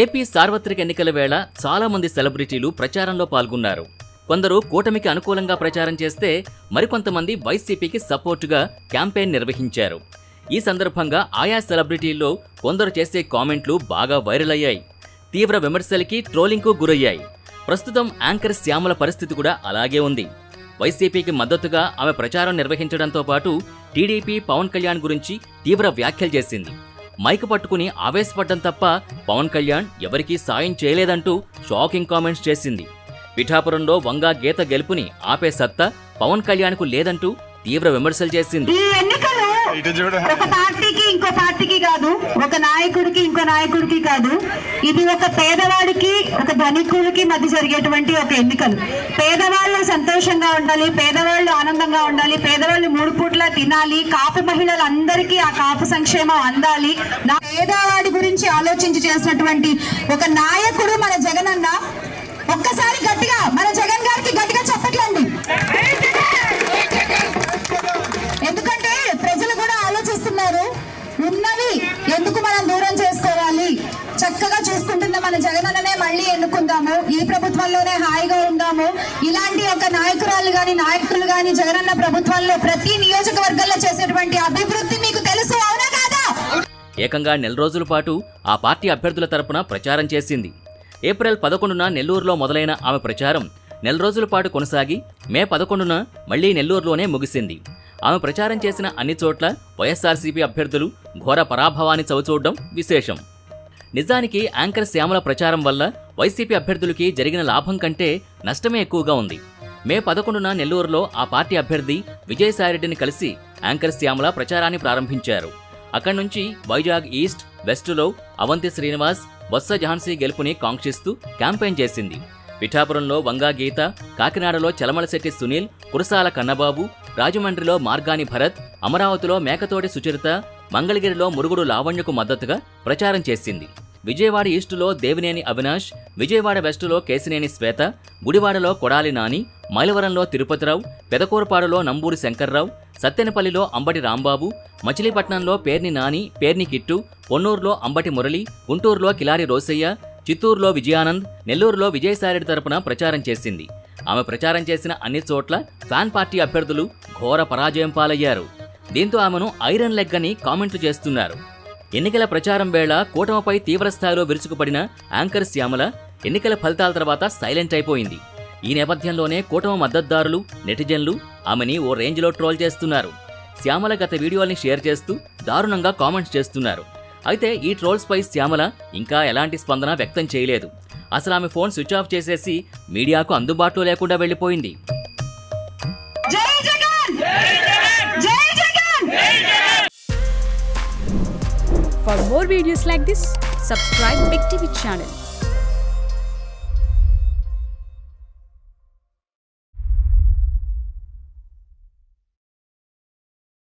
AP సార్వత్రిక ఎన్నికల వేళ చాలా మంది సెలబ్రిటీలు ప్రచారంలో పాల్గొన్నారు. కొందరు కూటమికి అనుకూలంగా ప్రచారం చేస్తే మరికొంతమంది వైసీపీకి సపోర్టుగా క్యాంపెయిన్ నిర్వహించారు. ఈ సందర్భంగా ఆయా సెలబ్రిటీల్లో కొందరు చేసే కామెంట్లు బాగా వైరల్ అయ్యాయి. తీవ్ర విమర్శలకి, ట్రోలింగ్కు గురయ్యాయి. ప్రస్తుతం యాంకర్ శ్యామల పరిస్థితి కూడా అలాగే ఉంది. వైసీపీకి మద్దతుగా ఆమె ప్రచారం నిర్వహించడంతో పాటు టీడీపీ పవన్ కళ్యాణ్ గురించి తీవ్ర వ్యాఖ్యలు చేసింది. మైక్ పట్టుకుని ఆవేశపడ్డం తప్ప పవన్ కళ్యాణ్ ఎవరికీ సాయం చేయలేదంటూ షాకింగ్ కామెంట్స్ చేసింది. పిఠాపురంలో వంగా గీత గెలుపుని ఆపే సత్తా పవన్ కళ్యాణ్కు లేదంటూ తీవ్ర విమర్శలు చేసింది. ఒక పార్టీకి ఇంకో పార్టీకి కాదు, ఒక నాయకుడికి ఇంకో నాయకుడికి కాదు, ఇది ఒక పేదవాడికి ఒక ధనికుడికి మధ్య జరిగేటువంటి ఒక ఎన్నికలు. పేదవాళ్ళు సంతోషంగా ఉండాలి, పేదవాళ్ళు ఆనందంగా ఉండాలి, పేదవాళ్ళు 3 పూట్ల తినాలి, కాపు మహిళలందరికీ ఆ కాపు సంక్షేమం అందాలి. పేదవాడి గురించి ఆలోచించి చేసినటువంటి ఒక నాయకుడు మన జగన్ అన్న. ఒక్కసారి గట్టిగా మన జగన్ గారికి గట్టిగా చెప్పట్లండి. ఎందుకంటే ప్రజలు కూడా ఆలోచిస్తున్నారు, ఉన్నవి ఎందుకు మనం దూరం చేసుకోవాలి, చక్కగా చూసుకుంటున్న మన జగనన్ననే మళ్ళీ ఎన్నుకుందాము, ఈ ప్రభుత్వంలోనే హాయిగా ఉందాము. ఇలాంటి ఒక నాయకురాలు గాని నాయకులు గాని జగనన్న ప్రభుత్వంలో ప్రతి నియోజకవర్గంలో చేసేటువంటి అభివృద్ధి మీకు తెలుసు, అవునా కాదా? ఏకంగా నెల రోజుల పాటు ఆ పార్టీ అభ్యర్థుల తరపున ప్రచారం చేసింది. ఏప్రిల్ 11న నెల్లూరులో మొదలైన ఆమె ప్రచారం నెల రోజుల పాటు కొనసాగి మే 11న మళ్లీ నెల్లూరులోనే ముగిసింది. ఆమె ప్రచారం చేసిన అన్ని చోట్ల వైఎస్ఆర్సీపీ అభ్యర్థులు ఘోర పరాభవాన్ని చవిచూడడం విశేషం. నిజానికి యాంకర్ శ్యామల ప్రచారం వల్ల వైసీపీ అభ్యర్థులకి జరిగిన లాభం కంటే నష్టమే ఎక్కువగా ఉంది. మే 11న నెల్లూరులో ఆ పార్టీ అభ్యర్థి విజయసాయిరెడ్డిని కలిసి యాంకర్ శ్యామల ప్రచారాన్ని ప్రారంభించారు. అక్కడి నుంచి వైజాగ్ ఈస్ట్, వెస్టులో అవంతి శ్రీనివాస్, బొత్స ఝాన్సీ గెలుపుని కాంక్షిస్తూ క్యాంపెయిన్ చేసింది. పిఠాపురంలో వంగా గీత, కాకినాడలో చలమలశెట్టి సునీల్, కురసాల కన్నబాబు, రాజమండ్రిలో మార్గాని భరత్, అమరావతిలో మేకతోటి సుచరిత, మంగళగిరిలో మురుగుడు లావణ్యకు మద్దతుగా ప్రచారం చేసింది. విజయవాడ ఈస్టులో దేవినేని అవినాష్, విజయవాడ వెస్టులో కేసినేని శ్వేత, గుడివాడలో కొడాలి నాని, మైలవరంలో తిరుపతిరావు, పెదకూరపాడులో నంబూరి శంకర్రావు, సత్తెనపల్లిలో అంబటి రాంబాబు, మచిలీపట్నంలో పేర్ని నాని, పేర్ని కిట్టు, పొన్నూరులో అంబటి మురళి, గుంటూరులో కిలారి రోసయ్య, చిత్తూరులో విజయానంద్, నెల్లూరులో విజయసాయిరెడ్డి తరపున ప్రచారం చేసింది. ఆమె ప్రచారం చేసిన అన్ని చోట్ల ఫ్యాన్ పార్టీ అభ్యర్థులు ఘోర పరాజయం పాలయ్యారు. దీంతో ఆమెను ఐరన్ లెగ్ అని కామెంట్లు చేస్తున్నారు. ఎన్నికల ప్రచారం వేళ కూటమిపై తీవ్రస్థాయిలో విరుచుకుపడిన యాంకర్ శ్యామల ఎన్నికల ఫలితాల తర్వాత సైలెంట్ అయిపోయింది. ఈ నేపథ్యంలోనే కూటమి మద్దతుదారులు, నెటిజన్లు ఆమెని ఓ రేంజ్లో ట్రోల్ చేస్తున్నారు. శ్యామల గత వీడియోల్ని షేర్ చేస్తూ దారుణంగా కామెంట్స్ చేస్తున్నారు. అయితే ఈ ట్రోల్స్ పై శ్యామల ఇంకా ఎలాంటి స్పందన వ్యక్తం చేయలేదు. అసలు ఆమె ఫోన్ స్విచ్ ఆఫ్ చేసేసి మీడియాకు అందుబాటులో లేకుండా వెళ్లిపోయింది. For more videos like this, subscribe Big TV channel.